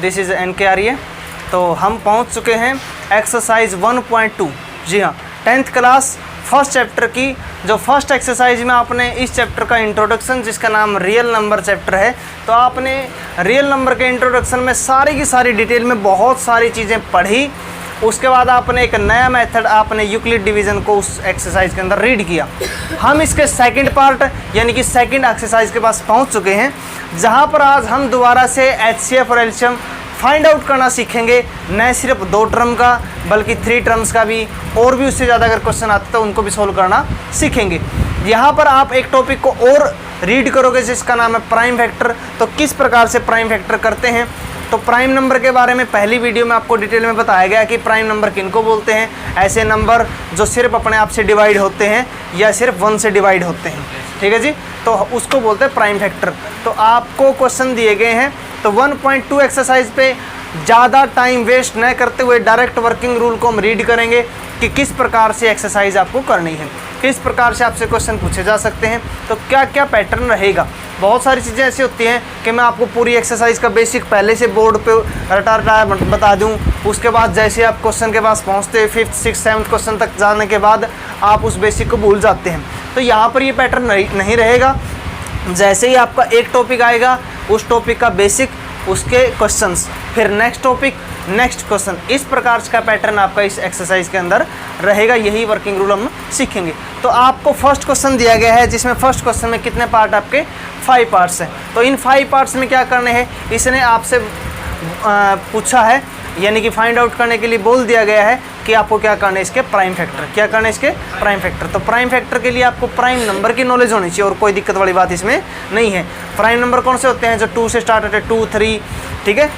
This is NK आर्य। तो हम पहुंच चुके हैं एक्सरसाइज 1.2। जी हाँ, 10th क्लास फर्स्ट चैप्टर की जो फर्स्ट एक्सरसाइज में आपने इस चैप्टर का इंट्रोडक्शन, जिसका नाम रियल नंबर चैप्टर है, तो आपने रियल नंबर के इंट्रोडक्शन में सारी की सारी डिटेल में बहुत सारी चीज़ें पढ़ी। उसके बाद आपने एक नया मेथड, आपने यूक्लिड डिवीज़न को उस एक्सरसाइज के अंदर रीड किया। हम इसके सेकंड पार्ट यानी कि सेकंड एक्सरसाइज के पास पहुंच चुके हैं, जहां पर आज हम दोबारा से HCF और LCM फाइंड आउट करना सीखेंगे। न सिर्फ 2 टर्म का बल्कि 3 टर्म्स का भी, और भी उससे ज़्यादा अगर क्वेश्चन आते तो उनको भी सोल्व करना सीखेंगे। यहाँ पर आप एक टॉपिक को और रीड करोगे जिसका नाम है प्राइम फैक्टर। तो किस प्रकार से प्राइम फैक्टर करते हैं, तो प्राइम नंबर के बारे में पहली वीडियो में आपको डिटेल में बताया गया कि प्राइम नंबर किनको बोलते हैं। ऐसे नंबर जो सिर्फ अपने आप से डिवाइड होते हैं या सिर्फ 1 से डिवाइड होते हैं, ठीक है जी, तो उसको बोलते हैं प्राइम फैक्टर। तो आपको क्वेश्चन दिए गए हैं, तो 1.2 एक्सरसाइज पे ज़्यादा टाइम वेस्ट न करते हुए डायरेक्ट वर्किंग रूल को हम रीड करेंगे कि किस प्रकार से एक्सरसाइज आपको करनी है, किस प्रकार से आपसे क्वेश्चन पूछे जा सकते हैं, तो क्या क्या पैटर्न रहेगा। बहुत सारी चीज़ें ऐसी होती हैं कि मैं आपको पूरी एक्सरसाइज का बेसिक पहले से बोर्ड पे रटा बता दूं, उसके बाद जैसे आप क्वेश्चन के पास पहुंचते 5th 6th 7th क्वेश्चन तक जाने के बाद आप उस बेसिक को भूल जाते हैं। तो यहाँ पर ये पैटर्न नहीं रहेगा। जैसे ही आपका एक टॉपिक आएगा, उस टॉपिक का बेसिक, उसके क्वेश्चंस, फिर नेक्स्ट टॉपिक, नेक्स्ट क्वेश्चन, इस प्रकार का पैटर्न आपका इस एक्सरसाइज के अंदर रहेगा। यही वर्किंग रूल हम सीखेंगे। तो आपको फर्स्ट क्वेश्चन दिया गया है, जिसमें फर्स्ट क्वेश्चन में कितने पार्ट आपके 5 पार्ट्स हैं। तो इन 5 पार्ट्स में क्या करने हैं, इसने आपसे पूछा है, यानी कि फाइंड आउट करने के लिए बोल दिया गया है कि आपको क्या करना है, इसके प्राइम फैक्टर, क्या करना है इसके प्राइम फैक्टर। तो प्राइम फैक्टर के लिए आपको प्राइम नंबर की नॉलेज होनी चाहिए और कोई दिक्कत वाली बात इसमें नहीं है। प्राइम नंबर कौन से होते हैं, जो 2 से स्टार्ट होते हैं, 2 3, ठीक है,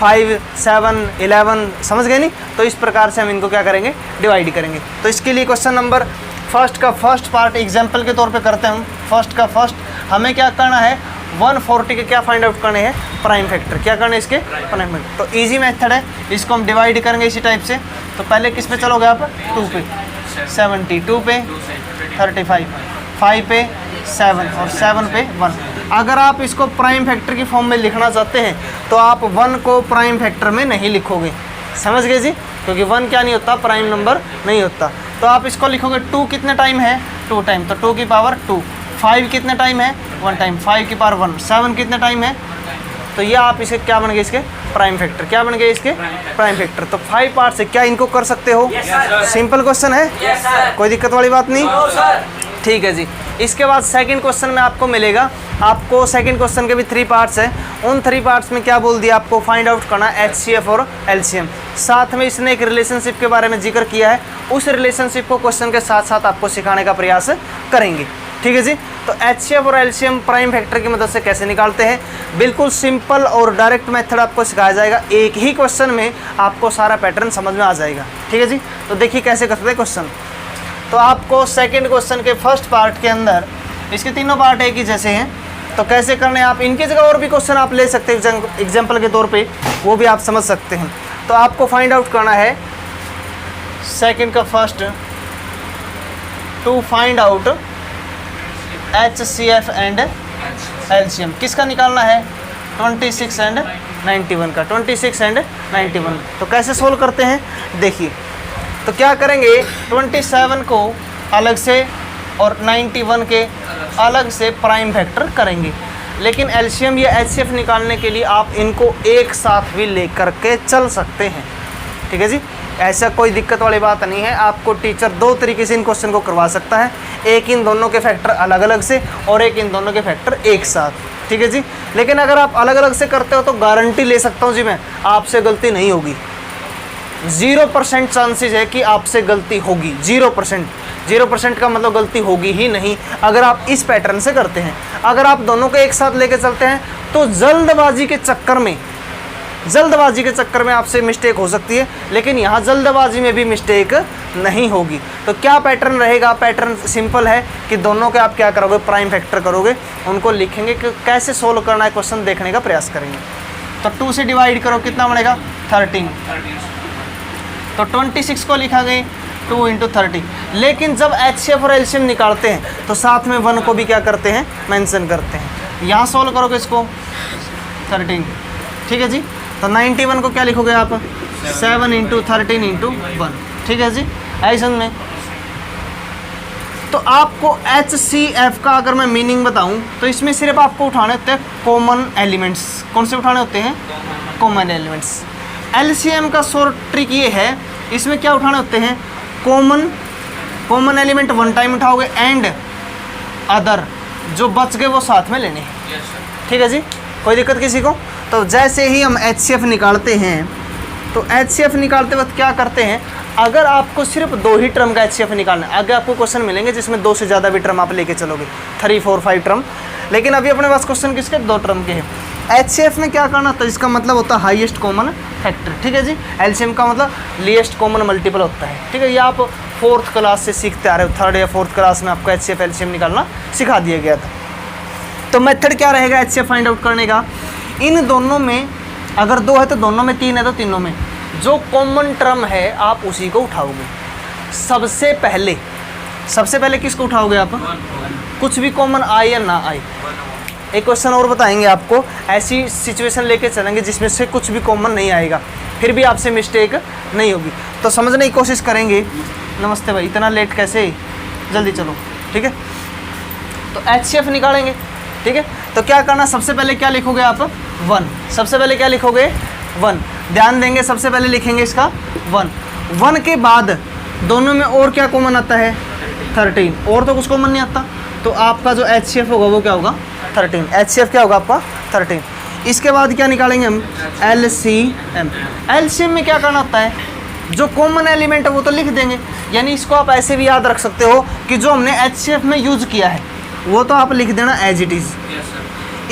5 7 11, समझ गए नहीं। तो इस प्रकार से हम इनको क्या करेंगे, डिवाइड करेंगे। तो इसके लिए क्वेश्चन नंबर फर्स्ट का फर्स्ट पार्ट एग्जाम्पल के तौर पे करते हैं हम। फर्स्ट का फर्स्ट हमें क्या करना है, 140 के क्या फाइंड आउट करने हैं, प्राइम फैक्टर, क्या करना है इसके प्राइम फैक्टर। तो इजी मेथड है, इसको हम डिवाइड करेंगे इसी टाइप से। तो पहले किस पे चलोगे आप, 2 पे 70, 2 पे 35, 5 पे 7 और 7 पे 1। अगर आप इसको प्राइम फैक्टर की फॉर्म में लिखना चाहते हैं तो आप 1 को प्राइम फैक्टर में नहीं लिखोगे, समझ गए जी, क्योंकि 1 क्या नहीं होता, प्राइम नंबर नहीं होता। तो आप इसको लिखोगे 2 कितने टाइम है, 2 टाइम, तो 2 की पावर 2। 5 कितने टाइम है, 1 टाइम, 5 की पावर 1। 7 कितने टाइम है, तो ये आप इसके क्या बन गए, इसके प्राइम फैक्टर, क्या बन गए इसके प्राइम फैक्टर। तो 5 पार्ट से क्या इनको कर सकते हो, सिंपल क्वेश्चन है, कोई दिक्कत वाली बात नहीं, ठीक है जी। इसके बाद सेकंड क्वेश्चन में आपको मिलेगा, आपको सेकंड क्वेश्चन के भी 3 पार्ट्स हैं। उन 3 पार्ट्स में क्या बोल दिया, आपको फाइंड आउट करना HCF और LCM। साथ में इसने एक रिलेशनशिप के बारे में जिक्र किया है, उस रिलेशनशिप को क्वेश्चन के साथ साथ आपको सिखाने का प्रयास करेंगे, ठीक है जी। तो HCF और LCM प्राइम फैक्टर की मदद से कैसे निकालते हैं, बिल्कुल सिंपल और डायरेक्ट मेथड आपको सिखाया जाएगा। एक ही क्वेश्चन में आपको सारा पैटर्न समझ में आ जाएगा, ठीक है जी। तो देखिए कैसे करते हैं क्वेश्चन। तो आपको सेकंड क्वेश्चन के फर्स्ट पार्ट के अंदर, इसके तीनों पार्ट एक ही जैसे हैं, तो कैसे करने हैं आप, इनकी जगह और भी क्वेश्चन आप ले सकते हैं एग्जाम्पल के तौर पे, वो भी आप समझ सकते हैं। तो आपको फाइंड आउट करना है सेकंड का first, to find out HCF and LCM। किसका निकालना है, 26 एंड 91 का, 26 एंड 91। तो कैसे सोल्व करते हैं, देखिए। तो क्या करेंगे, 27 को अलग से और 91 के अलग से प्राइम फैक्टर करेंगे। लेकिन LCM या HCF निकालने के लिए आप इनको एक साथ भी लेकर के चल सकते हैं, ठीक है जी। ऐसा कोई दिक्कत वाली बात नहीं है। आपको टीचर 2 तरीके से इन क्वेश्चन को करवा सकता है, एक इन दोनों के फैक्टर अलग अलग से और एक इन दोनों के फैक्टर एक साथ, ठीक है जी। लेकिन अगर आप अलग अलग से करते हो तो गारंटी ले सकता हूँ जी मैं, आपसे गलती नहीं होगी। 0% चांसेस है कि आपसे गलती होगी, 0% का मतलब गलती होगी ही नहीं अगर आप इस पैटर्न से करते हैं। अगर आप दोनों को एक साथ लेके चलते हैं तो जल्दबाजी के चक्कर में जल्दबाजी के चक्कर में आपसे मिस्टेक हो सकती है, लेकिन यहाँ जल्दबाजी में भी मिस्टेक नहीं होगी। तो क्या पैटर्न रहेगा? पैटर्न सिंपल है कि दोनों के आप क्या करोगे, प्राइम फैक्टर करोगे, उनको लिखेंगे कि कैसे सोल्व करना है क्वेश्चन, देखने का प्रयास करेंगे। तो 2 से डिवाइड करो, कितना बनेगा 13। तो 26 को लिखा गया 2 × 30। लेकिन जब HCF और LCM निकालते हैं तो साथ में 1 को भी क्या करते हैं, मेंशन करते हैं। यहाँ सोल्व करोगे इसको 13, ठीक है जी। तो 91 को क्या लिखोगे आप, 7 × 13 × 1, ठीक है जी। ऐसा में तो आपको HCF का अगर मैं मीनिंग बताऊं तो इसमें सिर्फ आपको उठाने होते हैं कॉमन एलिमेंट्स। कौन से उठाने होते हैं? Common elements. LCM का शॉर्ट ट्रिक ये है, इसमें क्या उठाने होते हैं, कॉमन एलिमेंट 1 टाइम उठाओगे एंड अदर जो बच गए वो साथ में लेने हैं, ठीक है जी। कोई दिक्कत किसी को? तो जैसे ही हम HCF निकालते हैं तो HCF निकालते वक्त क्या करते हैं, अगर आपको सिर्फ 2 ही टर्म का HCF निकालना है, आगे आपको क्वेश्चन मिलेंगे जिसमें 2 से ज़्यादा भी टर्म आप लेके चलोगे, 3, 4, 5 टर्म, लेकिन अभी अपने पास क्वेश्चन किसके, 2 टर्म के हैं। HCF में क्या करना था, इसका मतलब होता है हाईएस्ट कॉमन फैक्टर, ठीक है जी। LCM का मतलब लीस्ट कॉमन मल्टीपल होता है, ठीक है। ये आप 4th क्लास से सीखते आ रहे हो, 3rd या 4th क्लास में आपको HCF LCM निकालना सिखा दिया गया था। तो मेथड क्या रहेगा HCF फाइंड आउट करने का, इन दोनों में अगर 2 है तो दोनों में, 3 है तो तीनों में जो कॉमन टर्म है आप उसी को उठाओगे। सबसे पहले किसको उठाओगे आप, कुछ भी कॉमन आए या ना आए। एक क्वेश्चन और बताएंगे आपको, ऐसी सिचुएशन लेके चलेंगे जिसमें से कुछ भी कॉमन नहीं आएगा, फिर भी आपसे मिस्टेक नहीं होगी, तो समझने की कोशिश करेंगे। नमस्ते भाई, इतना लेट कैसे, जल्दी चलो, ठीक है। तो HCF निकालेंगे, ठीक है। तो क्या करना, सबसे पहले क्या लिखोगे आप, 1। सबसे पहले क्या लिखोगे, 1। ध्यान देंगे, सबसे पहले लिखेंगे इसका 1 के बाद दोनों में और क्या कॉमन आता है, 13, और तो कुछ कॉमन नहीं आता, तो आपका जो HCF होगा वो क्या होगा, 13। HCF क्या होगा आपका 13। इसके बाद क्या निकालेंगे हम, LCM। LCM में क्या करना होता है, जो कॉमन एलिमेंट है वो तो लिख देंगे, यानी इसको आप ऐसे भी याद रख सकते हो कि जो हमने HCF में यूज़ किया है वो तो आप लिख देना एज इट इज़।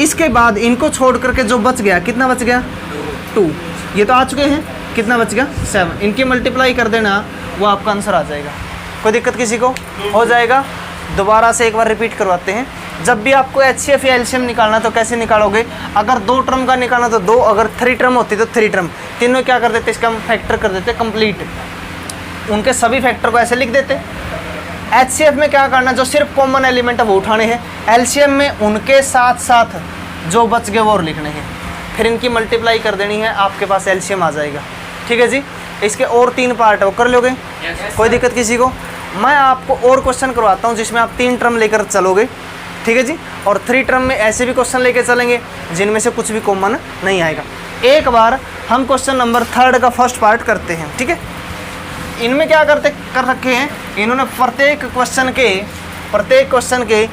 इसके बाद इनको छोड़ करके जो बच गया, कितना बच गया, 2, ये तो आ चुके हैं, कितना बच गया 7, इनकी मल्टीप्लाई कर देना, वो आपका आंसर आ जाएगा। कोई दिक्कत किसी को? हो जाएगा। दोबारा से एक बार रिपीट करवाते हैं, जब भी आपको HCF या LCM निकालना तो कैसे निकालोगे, अगर 2 टर्म का निकालना तो 2, अगर 3 टर्म होती तो 3 टर्म, तीनों क्या कर देते, इसका हम फैक्टर कर देते कंप्लीट, उनके सभी फैक्टर को ऐसे लिख देते। HCF में क्या करना, जो सिर्फ कॉमन एलिमेंट है वो उठाने हैं, LCM में उनके साथ साथ जो बच गए वो और लिखने हैं, फिर इनकी मल्टीप्लाई कर देनी है, आपके पास LCM आ जाएगा, ठीक है जी। इसके और 3 पार्ट है, वो कर लोगे? कोई दिक्कत किसी को? मैं आपको और क्वेश्चन करवाता हूँ जिसमें आप 3 टर्म लेकर चलोगे, ठीक है जी, और 3 टर्म में ऐसे भी क्वेश्चन लेके चलेंगे जिनमें से कुछ भी कॉमन नहीं आएगा। एक बार हम क्वेश्चन नंबर 3 का फर्स्ट पार्ट करते हैं, ठीक है। इनमें क्या कर रखे हैं, इन्होंने प्रत्येक क्वेश्चन के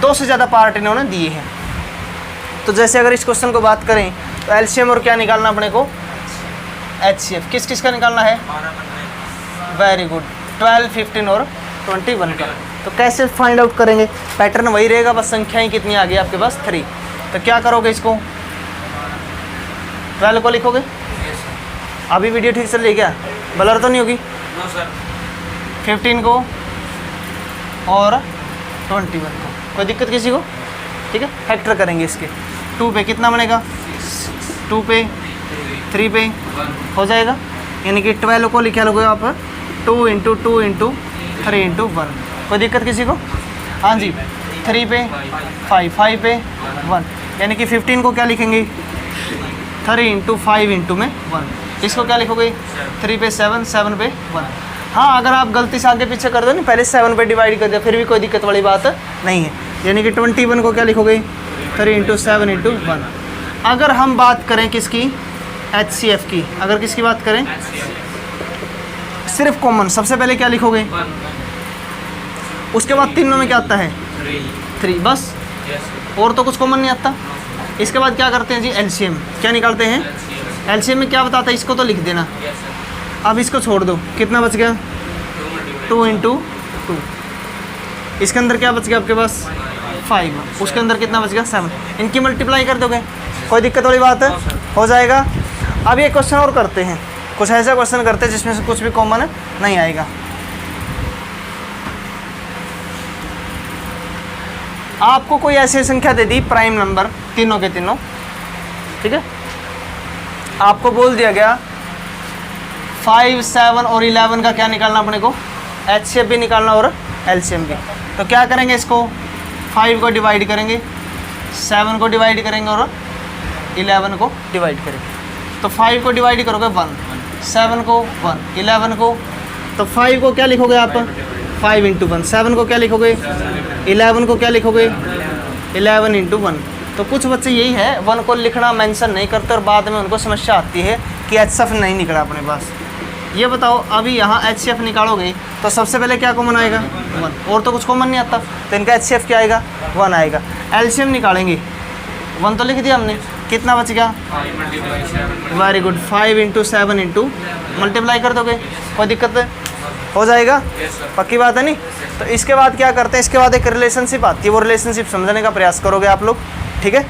2 से ज़्यादा पार्ट इन्होंने दिए हैं। तो जैसे अगर इस क्वेश्चन को बात करें तो LCM और क्या निकालना अपने को, HCF किस किस का निकालना है, वेरी गुड, 12, 15 और 21 का। तो कैसे फाइंड आउट करेंगे, पैटर्न वही रहेगा, बस संख्याएं कितनी आ गई आपके पास, 3। तो क्या करोगे, इसको 12 को लिखोगे। अभी वीडियो ठीक चल रही है क्या, ब्लर तो नहीं होगी? No sir. 15 को और 21 को, कोई दिक्कत किसी को? ठीक है, फैक्टर करेंगे इसके। 2 पे कितना बनेगा, 2 पे 3 पे हो जाएगा, यानी कि 12 को लिखा लोगे आप 2 × 2 × 3 × 1। कोई दिक्कत किसी को? हाँ जी, 3 पे 5, 5 पे 1, यानी कि 15 को क्या लिखेंगे, 3 × 5 × में 1। इसको क्या लिखोगे, 3 पे 7, 7 पे 1। हाँ, अगर आप गलती से आगे पीछे कर दो ना, पहले 7 पे डिवाइड कर दिया, फिर भी कोई दिक्कत वाली बात नहीं है। यानी कि 21 को क्या लिखोगे, 3 × 7 × 1। अगर हम बात करें किसकी, HCF की, अगर किसकी बात करें, सिर्फ कॉमन, सबसे पहले क्या लिखोगे, उसके बाद तीनों में क्या आता है, 3 बस, और तो कुछ कॉमन नहीं आता। इसके बाद क्या करते हैं जी, LCM क्या निकालते हैं, LCM में क्या बताता है, इसको तो लिख देना। अब इसको छोड़ दो, कितना बच गया, 2 × 2। इसके अंदर क्या बच गया आपके पास, 5, उसके अंदर कितना बच गया, 7। इनकी मल्टीप्लाई कर दोगे, कोई दिक्कत वाली बात है? हो जाएगा। अब ये क्वेश्चन और करते हैं, कुछ ऐसा क्वेश्चन करते हैं जिसमें से कुछ भी कॉमन नहीं आएगा। आपको कोई ऐसी संख्या दे दी प्राइम नंबर, तीनों के तीनों, ठीक है। आपको बोल दिया गया 5, 7 और 11 का क्या निकालना अपने को, HCF भी निकालना और LCM भी। तो क्या करेंगे, इसको 5 को डिवाइड करेंगे, 7 को डिवाइड करेंगे और 11 को डिवाइड करेंगे। तो 5 को डिवाइड करोगे 1, 7 को 1, 11 को, तो 5 को क्या लिखोगे आप, 5 × 1, 7 को क्या लिखोगे, 11 को क्या लिखोगे, 11 × 1। तो कुछ बच्चे यही है 1 को लिखना मेंशन नहीं करते और बाद में उनको समस्या आती है कि HCF नहीं निकला अपने पास। ये बताओ अभी यहाँ HCF निकालोगे तो सबसे पहले क्या कॉमन आएगा, 1, और तो कुछ कॉमन नहीं आता, तो इनका HCF क्या आएगा, 1 आएगा। LCM निकालेंगे, 1 तो लिख दिया हमने, कितना बच गया, वेरी गुड, 5 × 7 × मल्टीप्लाई कर दोगे, कोई दिक्कत हो जाएगा, पक्की बात है नहीं। तो इसके बाद क्या करते हैं, इसके बाद एक रिलेशनशिप आती है, वो रिलेशनशिप समझने का प्रयास करोगे आप लोग, ठीक है।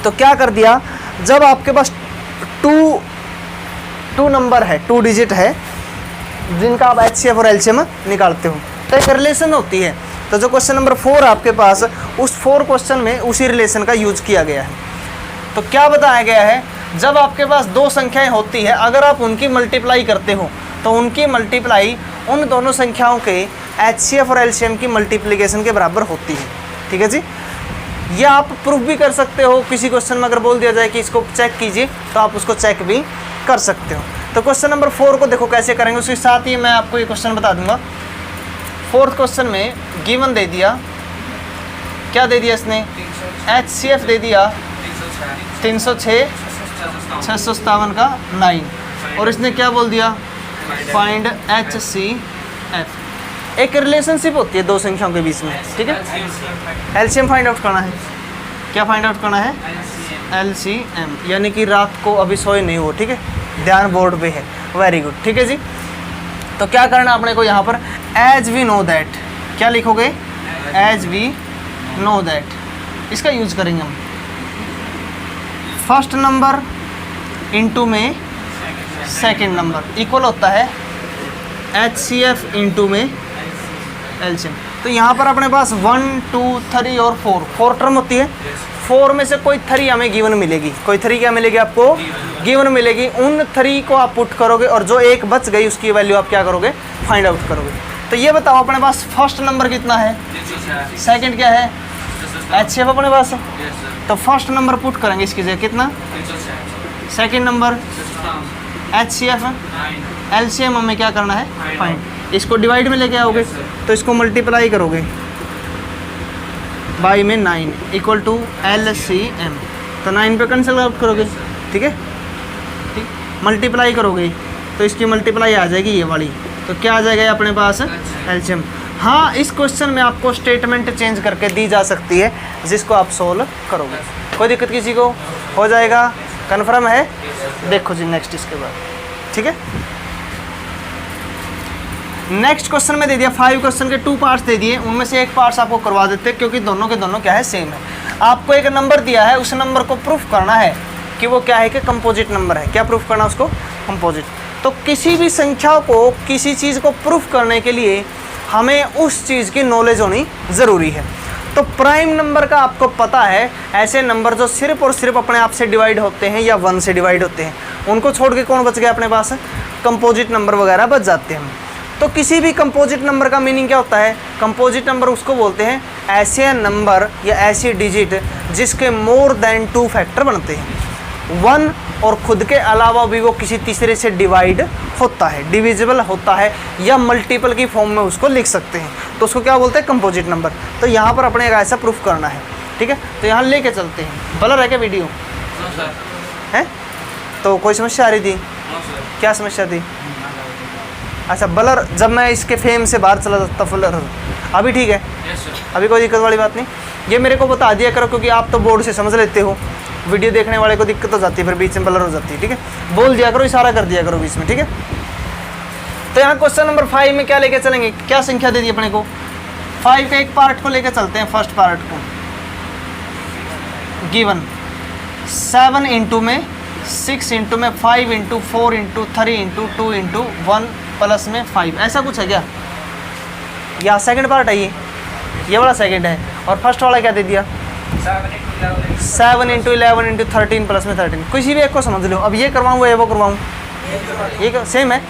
तो क्या कर दिया, जब आपके पास टू नंबर है, 2 डिजिट है जिनका आप HCF और LCM निकालते हो, तो एक रिलेशन होती है। तो जो क्वेश्चन नंबर 4 आपके पास, उस 4 क्वेश्चन में उसी रिलेशन का यूज किया गया है। तो क्या बताया गया है, जब आपके पास 2 संख्याएं होती है, अगर आप उनकी मल्टीप्लाई करते हो तो उनकी मल्टीप्लाई उन दोनों संख्याओं के HCF और LCM की मल्टीप्लिकेशन के बराबर होती है, ठीक है जी। ये आप प्रूफ भी कर सकते हो, किसी क्वेश्चन में अगर बोल दिया जाए कि इसको चेक कीजिए तो आप उसको चेक भी कर सकते हो। तो क्वेश्चन नंबर 4 को देखो कैसे करेंगे, उसके साथ ही मैं आपको ये क्वेश्चन बता दूंगा। 4th क्वेश्चन में गिवन दे दिया, क्या दे दिया इसने, HCF दे दिया 306, 657 का 9, और इसने क्या बोल दिया, फाइंड HCF। एक रिलेशनशिप होती है 2 संख्याओं के बीच में, ठीक है। LCM फाइंड आउट करना है, क्या फाइंड आउट करना है, LCM, यानी कि रात को अभी सोए नहीं हो, ठीक है, ध्यान बोर्ड पे है, वेरी गुड, ठीक है जी। तो क्या करना अपने को यहाँ पर, एज वी नो दैट, क्या लिखोगे, एज वी नो दैट, इसका यूज करेंगे हम। फर्स्ट नंबर इनटू में सेकंड नंबर इक्वल होता है HCF इनटू में LCM। तो यहाँ पर अपने पास 1, 2, 3 और 4 टर्म होती है। 4 में से कोई 3 हमें गिवन मिलेगी, कोई 3 क्या मिलेगी आपको, गिवन मिलेगी। उन 3 को आप पुट करोगे और जो एक बच गई उसकी वैल्यू आप क्या करोगे, फाइंड आउट करोगे। तो ये बताओ अपने पास फर्स्ट नंबर कितना है, सेकंड क्या है, HCF अपने पास है, तो फर्स्ट नंबर पुट करेंगे इसकी जगह, कितना, सेकंड नंबर HCF, LCM हमें क्या करना है, फाइंड। इसको डिवाइड में लेके आओगे तो इसको मल्टीप्लाई करोगे बाई में 9 इक्वल टू LCM, तो 9 पे कैंसिल आउट करोगे, ठीक है, ठीक, मल्टीप्लाई करोगे तो इसकी मल्टीप्लाई आ जाएगी ये वाली, तो क्या आ जाएगा अपने पास, LCM। हाँ, इस क्वेश्चन में आपको स्टेटमेंट चेंज करके दी जा सकती है जिसको आप सोल्व करोगे, कोई दिक्कत किसी को, हो जाएगा, कन्फर्म है। देखो जी नेक्स्ट इसके बाद, ठीक है। नेक्स्ट क्वेश्चन में दे दिया 5 क्वेश्चन के 2 पार्ट्स दे दिए, उनमें से एक पार्ट्स आपको करवा देते हैं क्योंकि दोनों के दोनों क्या है, सेम है। आपको एक नंबर दिया है, उस नंबर को प्रूफ करना है कि वो क्या है, कि कंपोजिट नंबर है। क्या प्रूफ करना उसको, कंपोजिट। तो किसी भी संख्या को, किसी चीज़ को प्रूफ करने के लिए हमें उस चीज़ की नॉलेज होनी ज़रूरी है। तो प्राइम नंबर का आपको पता है, ऐसे नंबर जो सिर्फ और सिर्फ अपने आप से डिवाइड होते हैं या 1 से डिवाइड होते हैं, उनको छोड़ के कौन बच गया अपने पास, कंपोजिट नंबर वगैरह बच जाते हैं। तो किसी भी कंपोजिट नंबर का मीनिंग क्या होता है, कंपोजिट नंबर उसको बोलते हैं ऐसे नंबर या ऐसी डिजिट जिसके मोर देन 2 फैक्टर बनते हैं, 1 और खुद के अलावा भी वो किसी तीसरे से डिवाइड होता है, डिविजिबल होता है, या मल्टीपल की फॉर्म में उसको लिख सकते हैं, तो उसको क्या बोलते हैं, कंपोजिट नंबर। तो यहाँ पर अपने ऐसा प्रूफ करना है, ठीक है। तो यहाँ लेके चलते हैं, ब्लर है क्या वीडियो, है तो कोई समस्या आ रही थी, क्या समस्या थी, अच्छा ब्लर, जब मैं इसके फेम से बाहर चला जाता ब्लर, अभी ठीक है, अभी कोई दिक्कत वाली बात नहीं। ये मेरे को बता दिया करो क्योंकि आप तो बोर्ड से समझ लेते हो, वीडियो देखने वाले को दिक्कत हो जाती है, फिर बीच में ब्लर हो जाती है, ठीक है। बोल दिया करो, इशारा कर दिया करो बीच में, ठीक है। तो यहाँ क्वेश्चन नंबर 5 में क्या लेके चलेंगे, क्या संख्या दे दी अपने को, 5 का एक पार्ट को लेके चलते हैं, फर्स्ट पार्ट को, गिवन 7 इंटू में 6 इंटू में 5 into 4 into 3 into 2 into 1 plus में 5, ऐसा कुछ है क्या? या सेकंड पार्ट है ये वाला सेकंड है, और फर्स्ट वाला क्या दे दिया? 7 इंटू 11 इंटू 13 प्लस में 13। किसी भी एक को समझ लो। अब ये करवाऊँ या वो करवाऊँ? ये सेम है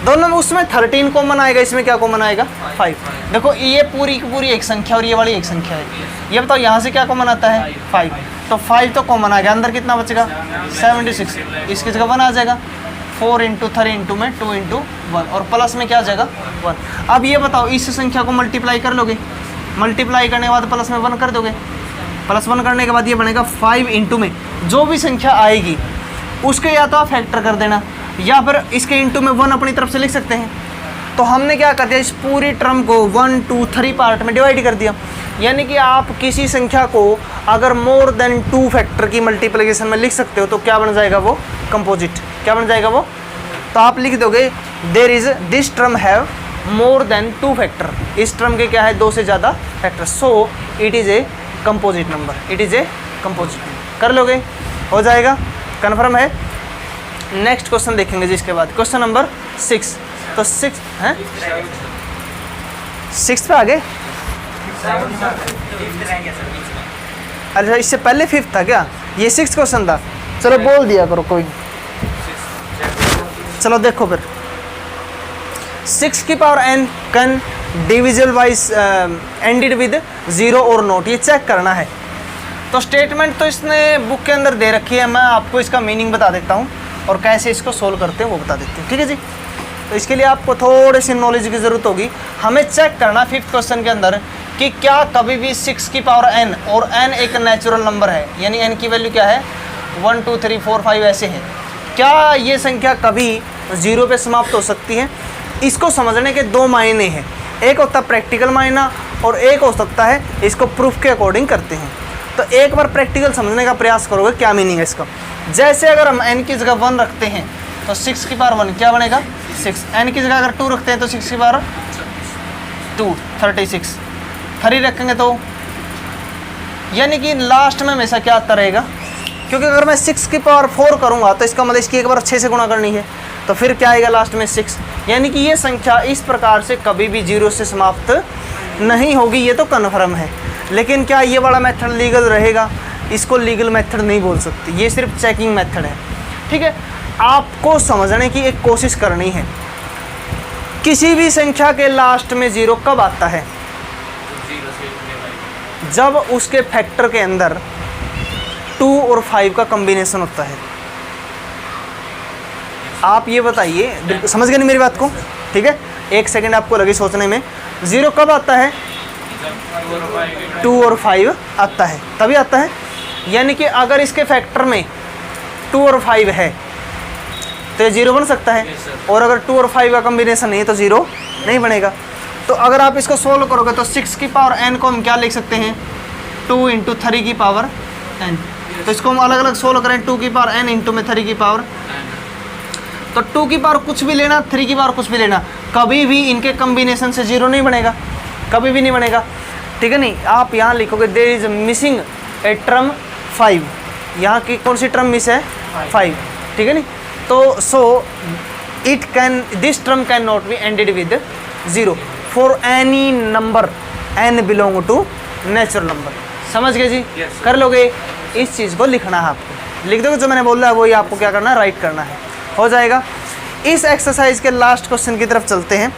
दोनों में। उसमें 13 कॉमन आएगा, इसमें क्या कॉमन आएगा? 5। देखो ये पूरी की पूरी एक संख्या और ये वाली एक संख्या है। ये बताओ यहाँ से क्या कॉमन आता है? 5। तो 5 तो कॉमन आ गया, अंदर कितना बचेगा? 76। इसकी जगह 1 आ जाएगा। 4 इंटू 3 इंटू में 2 इंटू 1, और प्लस में क्या आ जाएगा? 1। अब ये बताओ इस संख्या को मल्टीप्लाई कर लोगे, मल्टीप्लाई करने के बाद प्लस में 1 कर दोगे, प्लस 1 करने के बाद ये बनेगा 5 इंटू में जो भी संख्या आएगी उसके या तो आप फैक्टर कर देना या फिर इसके इंटू में 1 अपनी तरफ से लिख सकते हैं। तो हमने क्या कर दिया, इस पूरी टर्म को 1 2 3 पार्ट में डिवाइड कर दिया। यानी कि आप किसी संख्या को अगर मोर देन 2 फैक्टर की मल्टीप्लिकेशन में लिख सकते हो तो क्या बन जाएगा वो? कंपोजिट। क्या बन जाएगा वो? तो आप लिख दोगे there is this term have more than 2 factor. इस टर्म के क्या है? 2 से ज़्यादा factor. So it is a composite number. It is a composite. कर लोगे? हो जाएगा, कन्फर्म है। नेक्स्ट क्वेश्चन देखेंगे जिसके बाद क्वेश्चन नंबर 6। तो 6 है 6 पे आगे। अच्छा इससे पहले 5th था क्या? ये 6th क्वेश्चन था। चलो बोल दिया करो, कोई चलो देखो फिर 6 की power n can divisible wise ended with 0 और नोट, ये चेक करना है। तो स्टेटमेंट तो इसने बुक के अंदर दे रखी है, मैं आपको इसका मीनिंग बता देता हूँ और कैसे इसको सोल्व करते हैं वो बता देते हैं। ठीक है जी। तो इसके लिए आपको थोड़ी सी नॉलेज की ज़रूरत होगी। हमें चेक करना 5th क्वेश्चन के अंदर कि क्या कभी भी 6 की पावर n, और n एक नेचुरल नंबर है, यानी n की वैल्यू क्या है? 1 2 3 4 5 ऐसे है। क्या ये संख्या कभी 0 पे समाप्त हो सकती है? इसको समझने के 2 मायने हैं। एक होता है प्रैक्टिकल मायना और एक हो सकता है इसको प्रूफ के अकॉर्डिंग करते हैं। तो एक बार प्रैक्टिकल समझने का प्रयास करोगे क्या मीनिंग है इसका। जैसे अगर हम n की जगह 1 रखते हैं तो 6 की पावर 1 क्या बनेगा? 6। n की जगह अगर 2 रखते हैं तो 6 की पावर 2 36। 3 रखेंगे तो यानी कि लास्ट में हमेशा क्या आता रहेगा? क्योंकि अगर मैं 6 की पावर 4 करूँगा तो इसका मतलब इसकी एक बार 6 से गुणा करनी है, तो फिर क्या आएगा लास्ट में? 6। यानी कि ये संख्या इस प्रकार से कभी भी 0 से समाप्त नहीं होगी, ये तो कन्फर्म है। लेकिन क्या ये वाला मेथड लीगल रहेगा? इसको लीगल मेथड नहीं बोल सकती, ये सिर्फ चेकिंग मेथड है। ठीक है, आपको समझने की एक कोशिश करनी है। किसी भी संख्या के लास्ट में 0 कब आता है? जब उसके फैक्टर के अंदर 2 और 5 का कॉम्बिनेशन होता है। आप ये बताइए, समझ गए नहीं मेरी बात को? ठीक है, एक सेकंड आपको लगे सोचने में। 0 कब आता है? 2 और 5 आता है, तभी आता है। यानी कि अगर इसके फैक्टर में 2 और 5 है तो ये 0 बन सकता है, और अगर 2 और 5 का कॉम्बिनेशन नहीं है तो 0 नहीं बनेगा। तो अगर आप इसको सोल्व करोगे तो 6 की पावर n को हम क्या लिख सकते हैं? 2 इंटू 3 की पावर n। तो इसको हम अलग अलग सोल्व करें, 2 की पावर n इंटू में 3 की पावर। तो 2 की पावर कुछ भी लेना, 3 की पावर कुछ भी लेना, कभी भी इनके कॉम्बिनेशन से 0 नहीं बनेगा, कभी भी नहीं बनेगा। ठीक है, नहीं आप यहाँ लिखोगे there is missing a term 5। यहाँ की कौन सी टर्म मिस है? 5। ठीक है नहीं, तो so it can this term can not be ended with 0 for any number n belong to natural number. समझ गए जी? yes, कर लोगे? इस चीज़ को लिखना है आपको, लिख दोगे जो मैंने बोला है वही आपको क्या करना है? राइट करना है। हो जाएगा। इस एक्सरसाइज के लास्ट क्वेश्चन की तरफ चलते हैं।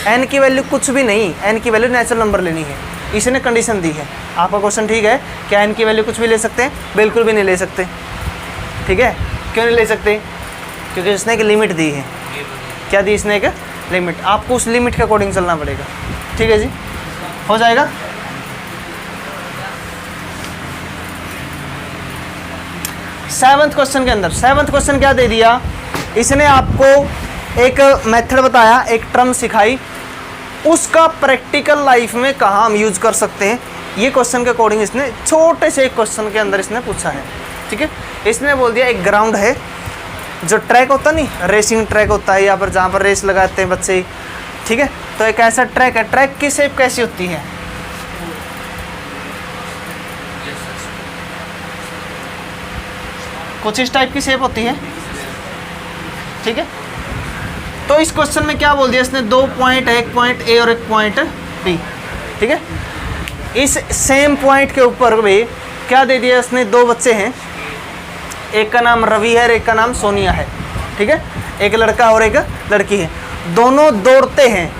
n की वैल्यू कुछ भी नहीं, n की वैल्यू नेचुरल नंबर लेनी है, इसने कंडीशन दी है। आपका क्वेश्चन ठीक है, क्या n की वैल्यू कुछ भी ले सकते हैं? बिल्कुल भी नहीं ले सकते। ठीक है, क्यों नहीं ले सकते? क्योंकि इसने एक लिमिट दी है। क्या दी इसने? एक लिमिट। आपको उस लिमिट के अकॉर्डिंग चलना पड़ेगा। ठीक है जी, हो जाएगा। सेवंथ क्वेश्चन के अंदर, सेवंथ क्वेश्चन क्या दे दिया इसने? आपको एक मेथड बताया, एक टर्म सिखाई, उसका प्रैक्टिकल लाइफ में कहाँ हम यूज कर सकते हैं, ये क्वेश्चन के अकॉर्डिंग इसने छोटे से एक क्वेश्चन के अंदर इसने पूछा है। ठीक है, इसने बोल दिया एक ग्राउंड है, जो ट्रैक होता नहीं, रेसिंग ट्रैक होता है, या पर जहाँ पर रेस लगाते हैं बच्चे। ठीक है, तो एक ऐसा ट्रैक है, ट्रैक की शेप कैसी होती है? कुछ इस टाइप की शेप होती है, ठीक है। तो इस क्वेश्चन में क्या बोल दिया इसने, 2 पॉइंट है, एक पॉइंट ए और एक पॉइंट बी, ठीक है। इस सेम पॉइंट के ऊपर भी क्या दे दिया इसने, 2 बच्चे हैं, एक का नाम रवि है और एक का नाम सोनिया है, ठीक है। एक लड़का और एक लड़की है, दोनों दौड़ते हैं,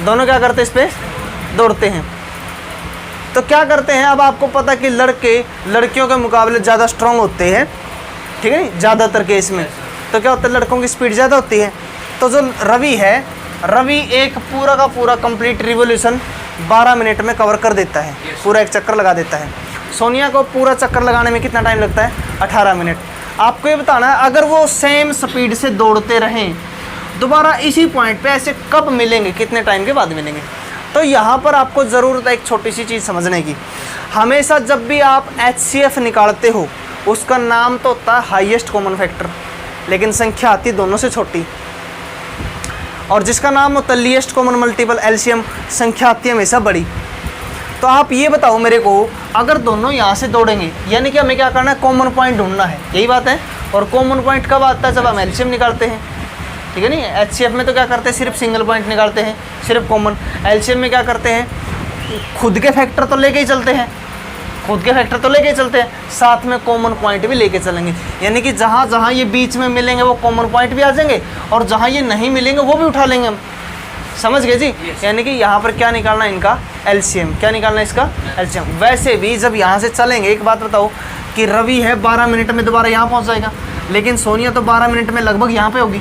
दोनों क्या करते हैं, इस पे दौड़ते हैं। तो क्या करते हैं, अब आपको पता कि लड़के लड़कियों के मुकाबले ज़्यादा स्ट्रांग होते हैं, ठीक है, ज़्यादातर केस में। तो क्या होता है, लड़कों की स्पीड ज़्यादा होती है। तो जो रवि है, रवि एक पूरा का पूरा कंप्लीट रिवोल्यूशन 12 मिनट में कवर कर देता है, पूरा एक चक्कर लगा देता है। सोनिया को पूरा चक्कर लगाने में कितना टाइम लगता है, 18 मिनट। आपको ये बताना है अगर वो सेम स्पीड से दौड़ते रहें दोबारा इसी पॉइंट पे ऐसे कब मिलेंगे, कितने टाइम के बाद मिलेंगे। तो यहाँ पर आपको ज़रूरत है एक छोटी सी चीज़ समझने की। हमेशा जब भी आप HCF निकालते हो उसका नाम तो होता है हाईएस्ट कॉमन फैक्टर, लेकिन संख्या आती दोनों से छोटी, और जिसका नाम होता है लीस्ट कॉमन मल्टीपल LCM, संख्या आती है हमेशा बड़ी। तो आप ये बताओ मेरे को, अगर दोनों यहाँ से दौड़ेंगे यानी कि हमें क्या करना है, कॉमन पॉइंट ढूंढना है, यही बात है। और कॉमन पॉइंट कब आता है, जब हम LCM निकालते हैं, ठीक है। नहीं HCF में तो क्या करते हैं, सिर्फ सिंगल पॉइंट निकालते हैं, सिर्फ कॉमन। LCM में क्या करते हैं, खुद के फैक्टर तो लेके ही चलते हैं, खुद के फैक्टर तो लेके ही चलते हैं, साथ में कॉमन पॉइंट भी लेके चलेंगे। यानी कि जहाँ जहाँ ये बीच में मिलेंगे वो कॉमन पॉइंट भी आ जाएंगे, और जहाँ ये नहीं मिलेंगे वो भी उठा लेंगे हम, समझ गए जी। यानी कि यहाँ पर क्या निकालना है, इनका LCM, क्या निकालना है, इसका LCM। वैसे भी जब यहाँ से चलेंगे, एक बात बताओ कि रवि है 12 मिनट में दोबारा यहाँ पहुँच जाएगा, लेकिन सोनिया तो 12 मिनट में लगभग यहाँ पे होगी,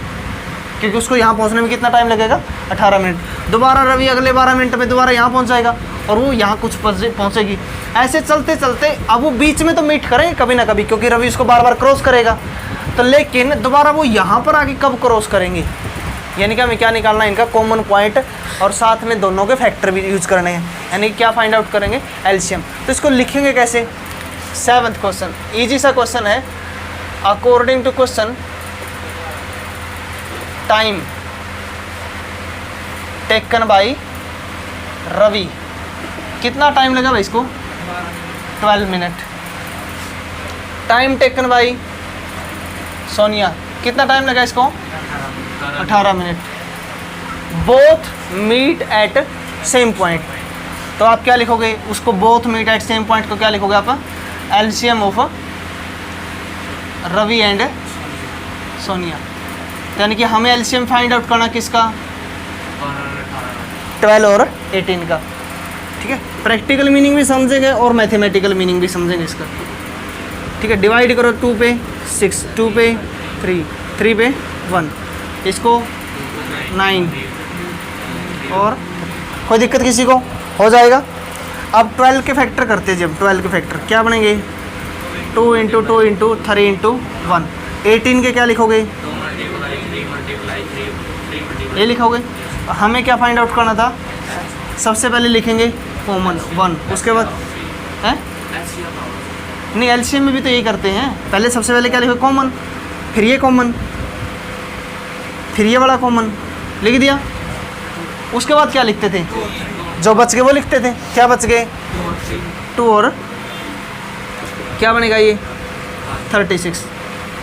क्योंकि उसको यहाँ पहुँचने में कितना टाइम लगेगा, 18 मिनट। दोबारा रवि अगले 12 मिनट में दोबारा यहाँ पहुँच जाएगा, और वो यहाँ कुछ पहुँचेगी। ऐसे चलते चलते अब वो बीच में तो मीट करेंगे कभी ना कभी, क्योंकि रवि उसको बार बार क्रॉस करेगा। तो लेकिन दोबारा वो यहाँ पर आके कब क्रॉस करेंगे, यानी कि हमें क्या निकालना है, इनका कॉमन पॉइंट, और साथ में दोनों के फैक्टर भी यूज करने हैं, यानी क्या फाइंड आउट करेंगे, LCM। तो इसको लिखेंगे कैसे, 7th क्वेश्चन, ईजी सा क्वेश्चन है। According to question, time taken by Ravi, कितना टाइम लगा भाई इसको, 12 minute. Time taken by Sonia, कितना टाइम लगा इसको, 18 minute. Both meet at same point, तो आप क्या लिखोगे उसको, both meet at same point को क्या लिखोगे आप, LCM of Ravi and Sonia. यानी कि हमें LCM फाइंड आउट करना किसका, 12 और 18 का, ठीक है। प्रैक्टिकल मीनिंग भी समझेंगे और मैथमेटिकल मीनिंग भी समझेंगे इसका, ठीक है। डिवाइड करो 2 पे 6, 2 पे 3, 3 पे 1, इसको 9, और कोई दिक्कत किसी को, हो जाएगा। अब 12 के फैक्टर करते हैं, जब 12 के फैक्टर क्या बनेंगे, 2 × 2 × 3 × 1। 18 के क्या लिखोगे, ये लिखोगे। हमें क्या फाइंड आउट करना था, सबसे पहले लिखेंगे कॉमन 1, उसके बाद है नहीं, LCM में भी तो यही करते हैं, पहले सबसे पहले क्या लिखो, कॉमन, फिर ये कॉमन, फिर ये वाला कॉमन लिख दिया। उसके बाद क्या लिखते थे, जो बच गए वो लिखते थे। क्या बच गए, 2 और क्या बनेगा ये 36,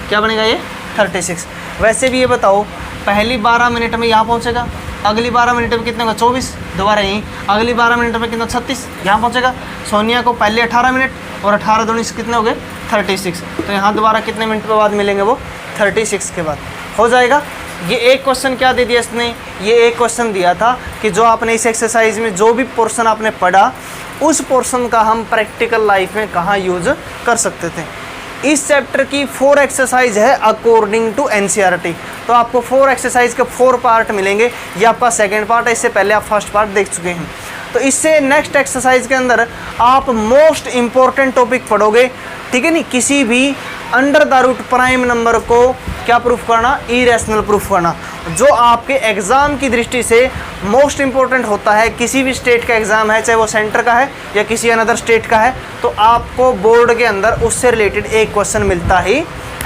क्या बनेगा ये 36। वैसे भी ये बताओ, पहली 12 मिनट में यहाँ पहुँचेगा, अगली 12 मिनट में कितने का 24, दोबारा यहीं अगली 12 मिनट में कितना 36 यहाँ पहुँचेगा। सोनिया को पहले 18 मिनट और 18 दूनी कितने हो गए 36, तो यहाँ दोबारा कितने मिनट के बाद मिलेंगे, वो 36 के बाद हो जाएगा। ये एक क्वेश्चन क्या दे दिया इसने, ये एक क्वेश्चन दिया था कि जो आपने इस एक्सरसाइज में जो भी पोर्शन आपने पढ़ा उस पोर्शन का हम प्रैक्टिकल लाइफ में कहाँ यूज कर सकते थे। इस चैप्टर की 4 एक्सरसाइज है अकॉर्डिंग टू NCERT। तो आपको 4 एक्सरसाइज के 4 पार्ट मिलेंगे, ये आपका सेकंड पार्ट है, इससे पहले आप फर्स्ट पार्ट देख चुके हैं। तो इससे नेक्स्ट एक्सरसाइज के अंदर आप मोस्ट इम्पॉर्टेंट टॉपिक पढ़ोगे, ठीक है नहीं, किसी भी under the root prime number को क्या प्रूफ करना, इरेशनल प्रूफ करना, जो आपके एग्ज़ाम की दृष्टि से मोस्ट इम्पोर्टेंट होता है। किसी भी स्टेट का एग्ज़ाम है, चाहे वो सेंटर का है या किसी अनदर स्टेट का है, तो आपको बोर्ड के अंदर उससे रिलेटेड एक क्वेश्चन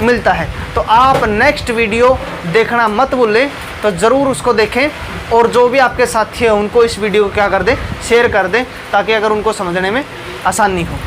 मिलता है। तो आप नेक्स्ट वीडियो देखना मत भूलें, तो ज़रूर उसको देखें, और जो भी आपके साथी हैं उनको इस वीडियो को क्या कर दें, शेयर कर दें, ताकि अगर उनको समझने में आसानी हो।